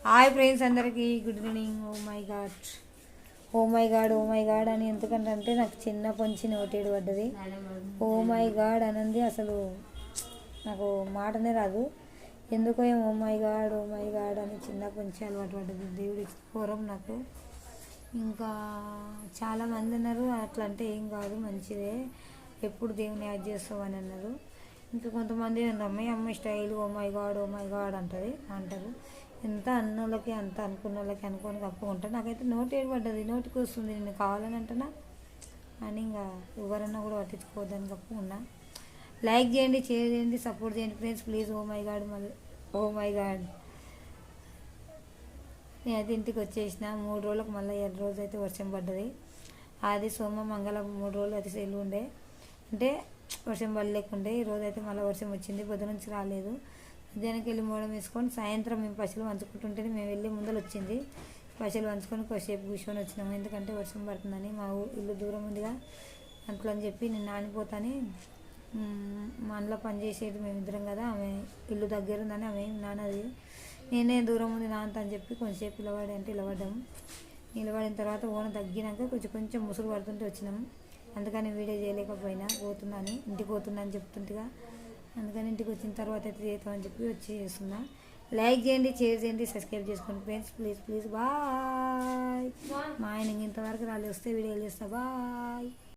Hi friends అందరికీ good evening. Oh my god అని ఎందుకంటే నాకు చిన్న పొంచి నోటేడు పడ్డది. ఓ మై గాడ్ అనంది అసలు నాకు మాటనే రాదు. ఎందుకో ఏమో ఓ మై గాడ్ అని చిన్న పొంచి అలవాటు పడ్డది. దేవుడి పూర్వం నాకు. ఇంకా చాలామంది అన్నారు అట్లా అంటే ఏం కాదు, మంచిదే, ఎప్పుడు దేవుని యాడ్ చేస్తావు అని అన్నారు. ఇంకా కొంతమంది అమ్మాయి స్టైల్ ఓ మై గాడ్ అంటారు. ఎంత అన్నోళ్ళకి అంత అనుకున్న వాళ్ళకి అనుకొని కప్పుకుంటాను. నాకైతే నోటి ఏర్పడ్డది, నోటికి వస్తుంది, నేను కావాలని అంటున్నా అని ఇంకా ఎవరన్నా కూడా పట్టించుకోవద్దని కప్పుకున్నా. లైక్ చేయండి, షేర్ చేయండి, సపోర్ట్ చేయండి friends please. Oh my god నేనైతే ఇంటికి వచ్చేసిన 3 రోజులకు మళ్ళీ 7 రోజు అయితే వర్షం పడ్డది. అది సోమ మంగళ 3 రోజులు అయితే సెలవు ఉండే, అంటే వర్షం పడలేకుండే. ఈరోజు అయితే మళ్ళీ వర్షం వచ్చింది, పొద్దు నుంచి రాలేదు. మధ్యాహ్నానికి వెళ్ళి మూడం వేసుకొని సాయంత్రం మేము పశువులు వంచుకుంటుంటేనే మేము వెళ్ళి ముందలు వచ్చింది. పశువులు వంచుకొని కొద్దిసేపు కూర్చొని వచ్చినాము, ఎందుకంటే వర్షం పడుతుందని. మా ఇల్లు దూరం ఉందిగా అట్లా అని చెప్పి నేను నానిపోతాని మా అందులో పనిచేసేది మేమిద్దరం కదా, ఆమె ఇల్లు దగ్గర ఉందని ఆమె నాన్నది, నేనే దూరం ఉంది నాన్న అని చెప్పి కొంచెంసేపు నిలబడ్డాము. నిలబడిన తర్వాత ఓన తగ్గినాక కొంచెం ముసుగు పడుతుంటే వచ్చినాము. అందుకని వీడియో చేయలేకపోయినా, ఇంటికి పోతున్నా అని చెప్తుంటేగా, అందుకని ఇంటికి వచ్చిన తర్వాత అయితే చేద్దామని చెప్పి వచ్చి చేస్తున్నా. లైక్ చేయండి, షేర్ చేయండి, సబ్స్క్రైబ్ చేసుకోండి ఫ్రెండ్స్ ప్లీజ్. బాయ్. మా ఆయన ఇంతవరకు రాలే, వస్తే వీడియోలు చేస్తా. బాయ్.